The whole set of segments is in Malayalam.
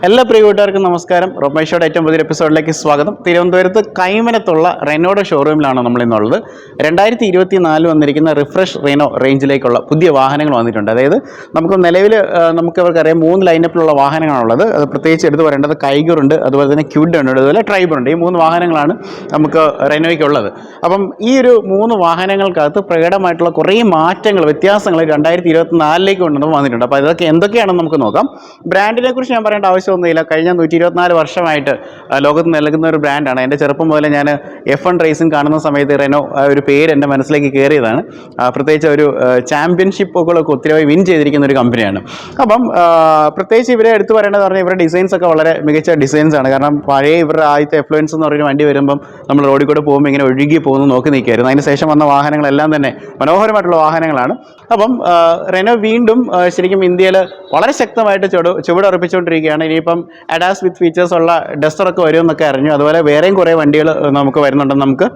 എല്ലാ പ്രിയകൂട്ടുകാർക്കും നമസ്കാരം. റൊമേഷോയുടെ ഏറ്റവും പുതിയ എപ്പിസോഡിലേക്ക് സ്വാഗതം. തിരുവനന്തപുരത്ത് കൈമനത്തുള്ള റെനോയുടെ ഷോറൂമിലാണ് നമ്മൾ ഇന്നുള്ളത്. 2024 വന്നിരിക്കുന്ന റിഫ്രഷ് റെനോ റേഞ്ചിലേക്കുള്ള പുതിയ വാഹനങ്ങൾ വന്നിട്ടുണ്ട്. അതായത് നിലവിൽ അവർക്കറിയാം 3 ലൈനപ്പിലുള്ള വാഹനങ്ങളാണുള്ളത്. അത് പ്രത്യേകിച്ച് എടുത്ത് പറയേണ്ടത് കൈഗറുണ്ട്, അതുപോലെ തന്നെ ക്വിഡ് ഉണ്ട്, അതുപോലെ ട്രൈബറുണ്ട്. ഈ 3 വാഹനങ്ങളാണ് നമുക്ക് റെനോയ്ക്കുള്ളത്. അപ്പം ഈ ഒരു 3 വാഹനങ്ങൾക്കകത്ത് പ്രകടമായിട്ടുള്ള കുറേ മാറ്റങ്ങൾ, വ്യത്യാസങ്ങൾ 2024ലേക്ക് കൊണ്ടുവന്ന് വന്നിട്ടുണ്ട്. അപ്പോൾ ഇതൊക്കെ എന്തൊക്കെയാണെന്ന് നമുക്ക് നോക്കാം. ബ്രാൻഡിനെ കുറിച്ച് ഞാൻ പറയേണ്ട ആവശ്യമൊന്നുമില്ല. കഴിഞ്ഞ 124 വർഷമായിട്ട് ലോകത്ത് നൽകുന്ന ഒരു ബ്രാൻഡാണ്. എൻ്റെ ചെറുപ്പം മുതൽ ഞാൻ F1 റേസിംഗ് കാണുന്ന സമയത്ത് റെനോ ഒരു പേര് എൻ്റെ മനസ്സിലേക്ക് കയറിയതാണ്. പ്രത്യേകിച്ച് ഒരു ചാമ്പ്യൻഷിപ്പുകളൊക്കെ ഒത്തിരി വിൻ ചെയ്തിരിക്കുന്ന ഒരു കമ്പനിയാണ്. അപ്പം പ്രത്യേകിച്ച് ഇവരെ എടുത്തു പറയേണ്ടത് പറഞ്ഞാൽ ഇവരുടെ ഡിസൈൻസ് ഒക്കെ വളരെ മികച്ച ഡിസൈൻസ് ആണ്. കാരണം പഴയ ഇവരുടെ ആദ്യത്തെ എഫ്ലുവൻസ് എന്ന് പറയുന്ന വണ്ടി വരുമ്പം നമ്മൾ റോഡിൽ കൂടെ പോകുമ്പോൾ ഇങ്ങനെ ഒഴുകി പോകുന്നു നോക്കി നിൽക്കുകയായിരുന്നു. അതിന് ശേഷം വന്ന വാഹനങ്ങളെല്ലാം തന്നെ മനോഹരമായിട്ടുള്ള വാഹനങ്ങളാണ്. അപ്പം റെനോ വീണ്ടും ശരിക്കും ഇന്ത്യയിൽ വളരെ ശക്തമായിട്ട് ചുവടുറപ്പിച്ചുകൊണ്ടിരിക്കുകയാണ്. ഇനിയിപ്പം അഡാസ് വിത്ത് ഫീച്ചേഴ്സ് ഉള്ള ഡസ്റ്ററൊക്കെ വരുമെന്നൊക്കെ അറിഞ്ഞു. അതുപോലെ വേറെയും കുറേ വണ്ടികൾ നമുക്ക് വരുന്നുണ്ടെന്ന് നമുക്ക്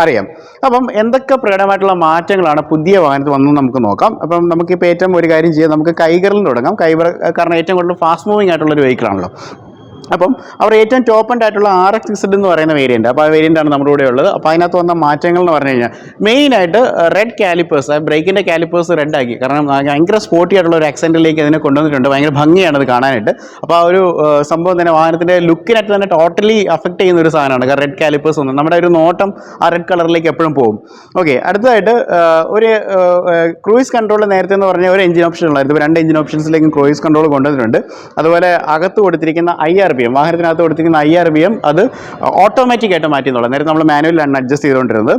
അറിയാം. അപ്പം എന്തൊക്കെ പ്രകടമായിട്ടുള്ള മാറ്റങ്ങളാണ് പുതിയ വാഹനത്തിൽ വന്നത് നമുക്ക് നോക്കാം. അപ്പം നമുക്കിപ്പോൾ ഏറ്റവും ഒരു കാര്യം ചെയ്യാം, നമുക്ക് കൈഗറിൽ തുടങ്ങാം. കൈഗർ കാരണം ഏറ്റവും കൂടുതൽ ഫാസ്റ്റ് മൂവിങ് ആയിട്ടുള്ളൊരു വെഹിക്കിളാണല്ലോ. അപ്പം അവർ ഏറ്റവും ടോപ്പ് ആൻഡ് ആയിട്ടുള്ള RX-Z എന്ന് പറയുന്ന വേരിയൻറ്റ്, അപ്പോൾ ആ വേരിയൻ്റാണ് നമ്മുടെ കൂടെ ഉള്ളത്. അപ്പോൾ അതിനകത്ത് വന്ന മാറ്റങ്ങൾ എന്ന് പറഞ്ഞു കഴിഞ്ഞാൽ മെയിനായിട്ട് റെഡ് കാലിപ്പേഴ്സ്, ബ്രേക്കിൻ്റെ കാലിപ്പേഴ്സ് റെഡ് ആക്കി. കാരണം ഭയങ്കര സ്പോർട്ടി ആയിട്ടുള്ള ഒരു ആക്സെൻറ്റിലേക്ക് അതിനെ കൊണ്ടുവന്നിട്ടുണ്ട്. ഭയങ്കര ഭംഗിയാണ് അത് കാണാനായിട്ട്. അപ്പോൾ ആ ഒരു സംഭവം തന്നെ വാഹനത്തിൻ്റെ ലുക്കിനായിട്ട് തന്നെ ടോട്ടലി അഫക്റ്റ് ചെയ്യുന്ന ഒരു സാധനമാണ്. കാരണം റെഡ് കാലിപ്പേഴ്സ് ഒന്നും നമ്മുടെ ഒരു നോട്ടം ആ റെഡ് കളറിലേക്ക് എപ്പോഴും പോകും. ഓക്കെ, അടുത്തതായിട്ട് ഒരു ക്രൂയിസ് കൺട്രോൾ നേരത്തെ എന്ന് പറഞ്ഞാൽ ഒരു എഞ്ചിൻ ഓപ്ഷൻ ഉള്ളായിരുന്നു. ഇപ്പോൾ 2 എഞ്ചിൻ ഓപ്ഷൻസിലേക്കും ക്രൂയിസ് കൺട്രോൾ കൊണ്ടുവന്നിട്ടുണ്ട്. അതുപോലെ അകത്ത് കൊടുത്തിരിക്കുന്ന IRBM, വാഹനത്തിനകത്ത് കൊടുത്തിരിക്കുന്ന IRBM അത് ഓട്ടോമാറ്റിക് ആയിട്ട് മാറ്റി എന്നുള്ളത്. നേരത്തെ നമ്മൾ മാനുവലിലാണ് അഡ്ജസ്റ്റ് ചെയ്തുകൊണ്ടിരുന്നത്.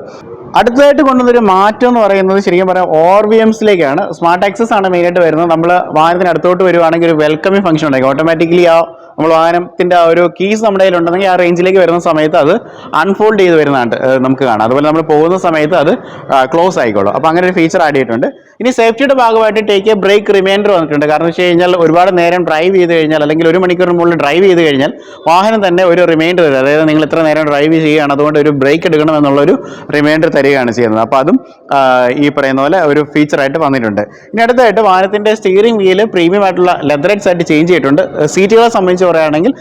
അടുത്തതായിട്ട് കൊണ്ടുവന്നൊരു മാറ്റം എന്ന് പറയുന്നത് ശരിക്കും പറയാം ORVMസിലേക്കാണ്. സ്മാർട്ട് ആക്സസ് ആണ് മെയിനായിട്ട് വരുന്നത്. നമ്മൾ വാഹനത്തിന് അടുത്തോട്ട് വരുവാണെങ്കിൽ ഒരു വെൽക്കമിങ് ഫംഗ്ഷൻ ഉണ്ടായിരിക്കും. ഓട്ടോമാറ്റിക്കലി നമ്മൾ വാഹനത്തിൻ്റെ ആ ഒരു കീസ് നമ്മുടെ കയ്യിലുണ്ടെങ്കിൽ ആ റേഞ്ചിലേക്ക് വരുന്ന സമയത്ത് അത് അൺഫോൾഡ് ചെയ്ത് വരുന്നതായിട്ട് നമുക്ക് കാണാം. അതുപോലെ നമ്മൾ പോകുന്ന സമയത്ത് അത് ക്ലോസ് ആയിക്കോളും. അപ്പോൾ അങ്ങനെ ഒരു ഫീച്ചർ ആഡ് ചെയ്തിട്ടുണ്ട്. ഇനി സേഫ്റ്റിയുടെ ഭാഗമായിട്ട് ടേക്ക് എ ബ്രേക്ക് റിമൈൻഡർ വന്നിട്ടുണ്ട്. കാരണം വെച്ച് കഴിഞ്ഞാൽ ഒരുപാട് നേരം ഡ്രൈവ് ചെയ്ത് കഴിഞ്ഞാൽ, അല്ലെങ്കിൽ 1 മണിക്കൂറിന് മുകളിൽ ഡ്രൈവ് ചെയ്ത് കഴിഞ്ഞാൽ വാഹനം തന്നെ ഒരു റിമൈൻഡർ തരും. അതായത് നിങ്ങൾ ഇത്ര നേരം ഡ്രൈവ് ചെയ്യുകയാണ്, അതുകൊണ്ട് ഒരു ബ്രേക്ക് എടുക്കണം എന്നുള്ളൊരു റിമൈൻഡർ തരികയാണ് ചെയ്യുന്നത്. അപ്പോൾ അതും ഈ പറയുന്ന പോലെ ഒരു ഫീച്ചറായിട്ട് വന്നിട്ടുണ്ട്. ഇനി അടുത്തായിട്ട് വാഹനത്തിൻ്റെ സ്റ്റിയറിംഗ് വീല് പ്രീമിയം ആയിട്ടുള്ള ലെതറൈറ്റ്സ് ആയിട്ട് ചേഞ്ച് ചെയ്തിട്ടുണ്ട്. സീറ്റുകളെ സംബന്ധിച്ച് പറയുകയാണെങ്കിൽ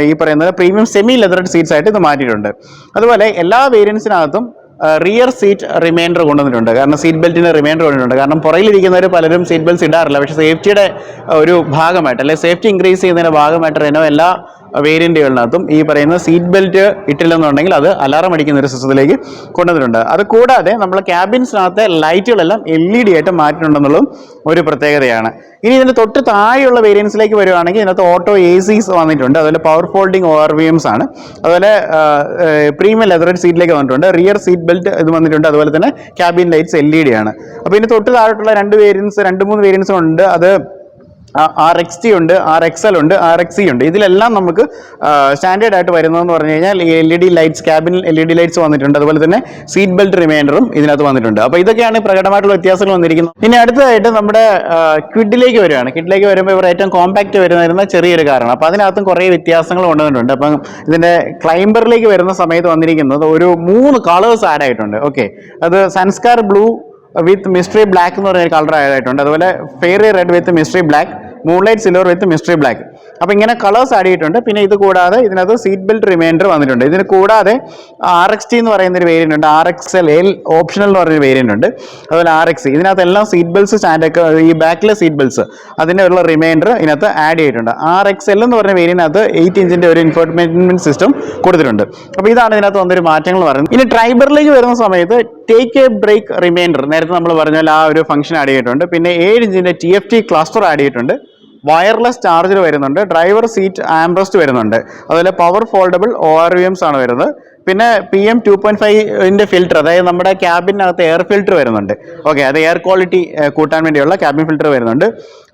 ഈ പറയുന്നത് പ്രീമിയം സെമി ലെതറൈറ്റ് സീറ്റ്സ് ആയിട്ട് ഇത് മാറ്റിയിട്ടുണ്ട്. അതുപോലെ എല്ലാ വേരിയൻസിനകത്തും റിയർ സീറ്റ് റിമൈൻഡർ കൊണ്ടുവന്നിട്ടുണ്ട്. കാരണം സീറ്റ് ബെൽറ്റിന് റിമൈൻഡർ കൊണ്ടുവന്നിട്ടുണ്ട്. കാരണം പുറകിലിരിക്കുന്നവർ പലരും സീറ്റ് ബെൽറ്റ് ഇടാറില്ല. പക്ഷേ സേഫ്റ്റിയുടെ ഒരു ഭാഗമായിട്ട്, അല്ലെങ്കിൽ സേഫ്റ്റി ഇൻക്രീസ് ചെയ്യുന്നതിൻ്റെ ഭാഗമായിട്ട് റെനോ എല്ലാ വേരിയൻറ്റുകളിനകത്തും ഈ പറയുന്ന സീറ്റ് ബെൽറ്റ് ഇട്ടില്ലെന്നുണ്ടെങ്കിൽ അത് അലാറം അടിക്കുന്ന ഒരു സിസ്റ്റത്തിലേക്ക് കൊണ്ടുവന്നിട്ടുണ്ട്. അത് കൂടാതെ നമ്മൾ ക്യാബിൻസിനകത്തെ ലൈറ്റുകളെല്ലാം LED ആയിട്ട് മാറ്റിയിട്ടുണ്ടെന്നുള്ളതും ഒരു പ്രത്യേകതയാണ്. ഇനി ഇതിൻ്റെ തൊട്ട് താഴെയുള്ള വേരിയൻസിലേക്ക് വരുവാണെങ്കിൽ ഇതിനകത്ത് ഓട്ടോ ACs വന്നിട്ടുണ്ട്. അതുപോലെ പവർ ഫോൾഡിങ് ORVMs ആണ്. അതുപോലെ പ്രീമിയം ലെതറൈറ്റ് സീറ്റിലേക്ക് വന്നിട്ടുണ്ട്. റിയർ സീറ്റ് ബെൽറ്റ് ഇത് വന്നിട്ടുണ്ട്. അതുപോലെ തന്നെ ക്യാബിൻ ലൈറ്റ്സ് LED ആണ്. അപ്പോൾ ഇതിന് തൊട്ട് താഴെയുള്ള 2-3 വേരിയൻസ് ഉണ്ട്. അത് RXT ഉണ്ട്, RXL ഉണ്ട്, RXE ഉണ്ട്. ഇതിലെല്ലാം നമുക്ക് സ്റ്റാൻഡേർഡ് ആയിട്ട് വരുന്നതെന്ന് പറഞ്ഞു കഴിഞ്ഞാൽ LED lights, cabin LED lights വന്നിട്ടുണ്ട്. അതുപോലെ തന്നെ സീറ്റ് ബെൽറ്റ് റിമൈൻഡറും ഇതിനകത്ത് വന്നിട്ടുണ്ട്. അപ്പോൾ ഇതൊക്കെയാണ് പ്രകടമായിട്ടുള്ള വ്യത്യാസങ്ങൾ വന്നിരിക്കുന്നത്. ഇനി അടുത്തതായിട്ട് നമ്മുടെ ക്വിഡിലേക്ക് വരികയാണ്. ക്വിഡിലേക്ക് വരുമ്പോൾ ഇവർ ഏറ്റവും കോമ്പാക്റ്റ് വരുന്ന ചെറിയൊരു കാറാണ്. അപ്പോൾ അതിനകത്തും കുറേ വ്യത്യാസങ്ങൾ കൊണ്ടുവന്നിട്ടുണ്ട്. അപ്പം ഇതിൻ്റെ ക്ലൈംബറിലേക്ക് വരുന്ന സമയത്ത് വന്നിരിക്കുന്നത് ഒരു 3 കളേഴ്സ് ആഡ് ആയിട്ടുണ്ട്. ഓക്കെ, അത് സൺസ്കാർ ബ്ലൂ വിത്ത് മിസ്റ്ററി ബ്ലാക്ക് എന്ന് പറയുന്ന കളർ ആയിട്ടുണ്ട്. അതുപോലെ fairy read with mystery black, moonlight silver with mystery black. അപ്പോൾ ഇങ്ങനെ കളേഴ്സ് ആഡ് ചെയ്തിട്ടുണ്ട്. പിന്നെ ഇത് കൂടാതെ ഇതിനകത്ത് സീറ്റ് ബെൽറ്റ് റിമൈൻഡർ വന്നിട്ടുണ്ട്. ഇതിന് കൂടാതെ RXT എന്ന് പറയുന്നൊരു വേരിയൻ്റ് ഉണ്ട്, RXL ഓപ്ഷണൽ എന്ന് പറയുന്ന വേരിയൻ്റ് ഉണ്ട്. അതുപോലെ RXE, ഇതിനകത്ത് എല്ലാം സീറ്റ് ബെൽറ്റ്സ് സ്റ്റാൻഡൊക്കെ ഈ ബാക്കിലെ സീറ്റ് ബെൽറ്റ്സ് അതിനുള്ള റിമൈൻഡർ ഇതിനകത്ത് ആഡ് ചെയ്തിട്ടുണ്ട്. RXL എന്ന് പറയുന്ന വേരിയൻ്റിനകത്ത് 8 ഇഞ്ചിൻ്റെ ഒരു ഇൻഫോർമെൻറ്റ് സിസ്റ്റം കൊടുത്തിട്ടുണ്ട്. അപ്പോൾ ഇതാണ് ഇതിനകത്ത് വന്നൊരു മാറ്റങ്ങൾ പറയുന്നത്. ഇനി ട്രൈബറിലേക്ക് വരുന്ന സമയത്ത് ടേക്ക് എ ബ്രേക്ക് റിമൈൻഡർ നേരത്തെ നമ്മൾ പറഞ്ഞാൽ ആ ഒരു ഫംഗ്ഷൻ ആഡ് ചെയ്തിട്ടുണ്ട്. പിന്നെ 7 ഇഞ്ചിൻ്റെ TFT ക്ലസ്റ്റർ ആഡ് ചെയ്തിട്ടുണ്ട്. വയർലെസ് ചാർജർ വരുന്നുണ്ട്. ഡ്രൈവർ സീറ്റ് ആംബ്രസ്റ്റ് വരുന്നുണ്ട്. അതുപോലെ പവർ ഫോൾഡബിൾ ORVMs ആണ് വരുന്നത്. പിന്നെ PM 2.5ൻ്റെ ഫിൽറ്റർ, അതായത് നമ്മുടെ ക്യാബിനകത്ത് എയർ ഫിൽറ്റർ വരുന്നുണ്ട്. ഓക്കെ, അത് എയർ ക്വാളിറ്റി കൂട്ടാൻ വേണ്ടിയുള്ള ക്യാബിൻ ഫിൽറ്റർ വരുന്നുണ്ട്.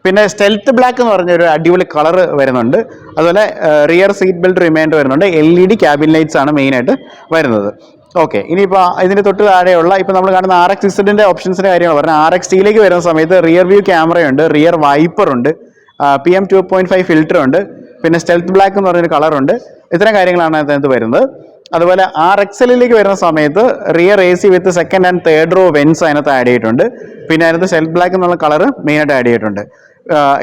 പിന്നെ സ്റ്റെൽത്ത് ബ്ലാക്ക് എന്ന് പറഞ്ഞൊരു അടിപൊളി കളർ വരുന്നുണ്ട്. അതുപോലെ റിയർ സീറ്റ് ബെൽറ്റ് റിമൈൻഡർ വരുന്നുണ്ട്. LED ക്യാബിൻ ലൈറ്റ്സ് ആണ് മെയിനായിട്ട് വരുന്നത്. ഓക്കെ, ഇനിയിപ്പോൾ ഇതിന് തൊട്ട് താഴെയുള്ള ഇപ്പോൾ നമ്മൾ കാണുന്ന RX-ൻ്റെ ഓപ്ഷൻസിൻ്റെ കാര്യമാണ് പറഞ്ഞത്. RXT-ലേക്ക് വരുന്ന സമയത്ത് റിയർ വ്യൂ ക്യാമറയുണ്ട്, റിയർ വൈപ്പറുണ്ട്, PM 2.5 ഫിൽറ്റർ ഉണ്ട്, പിന്നെ സ്റ്റെൽത്ത് ബ്ലാക്ക് എന്ന് പറഞ്ഞൊരു കളറുണ്ട്. ഇത്തരം കാര്യങ്ങളാണ് അതിനകത്ത് വരുന്നത്. അതുപോലെ RXL-ലേക്ക് വരുന്ന സമയത്ത് rear AC with second and third row vents അതിനകത്ത് ആഡ് ചെയ്തിട്ടുണ്ട്. പിന്നെ അതിനകത്ത് സ്റ്റെൽത്ത് ബ്ലാക്ക് എന്നുള്ള കളർ മെയിനായിട്ട് ആഡ് ചെയ്തിട്ടുണ്ട്.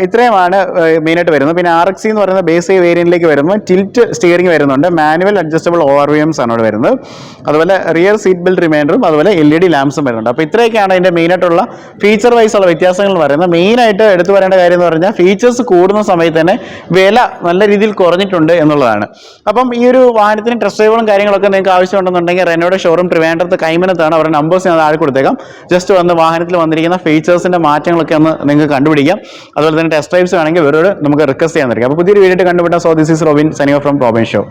ഇത്രയുമാണ് മെയിനായിട്ട് വരുന്നത്. പിന്നെ RX എന്ന് പറയുന്ന ബേസ് വേരിയന്റിലേക്ക് വരുമ്പോൾ ടിൽറ്റ് സ്റ്റിയറിംഗ് വരുന്നുണ്ട്, മാനുവൽ അഡ്ജസ്റ്റബിൾ ORVMs ആണ് ഇവിടെ വരുന്നത്, അതുപോലെ റിയർ സീറ്റ് ബെൽറ്റ് റിമൈൻഡറും അതുപോലെ LED ലാംപ്സും വരുന്നുണ്ട്. അപ്പോൾ ഇത്രയൊക്കെയാണ് അതിൻ്റെ മെയിനായിട്ടുള്ള ഫീച്ചർ വൈസ് ഉള്ള വ്യത്യാസങ്ങൾ പറയുന്നത്. മെയിനായിട്ട് എടുത്തു പറയേണ്ട കാര്യം എന്ന് പറഞ്ഞാൽ ഫീച്ചേഴ്സ് കൂടുന്ന സമയത്ത് തന്നെ വില നല്ല രീതിയിൽ കുറഞ്ഞിട്ടുണ്ട് എന്നുള്ളതാണ്. അപ്പം ഈ ഒരു വാഹനത്തിന് ടെസ്റ്റ് ഡ്രൈവുകളും കാര്യങ്ങളൊക്കെ നിങ്ങൾക്ക് ആവശ്യമുണ്ടെന്നുണ്ടെങ്കിൽ റെനോയുടെ ഷോറൂം ട്രിവാൻഡ്രത്ത് കൈമനത്താണ്. അവരുടെ നമ്പേഴ്സ് ഞാൻ താഴെ കൊടുത്തേക്കാം. ജസ്റ്റ് വന്ന് വാഹനത്തിൽ വന്നിരിക്കുന്ന ഫീച്ചേഴ്സിൻ്റെ മാറ്റങ്ങളൊക്കെ ഒന്ന് നിങ്ങൾക്ക് കണ്ടുപിടിക്കാം. അതുപോലെ തന്നെ ടെസ്റ്റ് ഡ്രൈവ്സ് വേണമെങ്കിൽ ഇവരോട് നമുക്ക് റിക്വസ്റ്റ് ചെയ്യാൻ തരും. അപ്പോൾ പുതിയൊരു വീഡിയോ കണ്ടുപിട്ടാൽ. So this is Robin signing off from Robin show.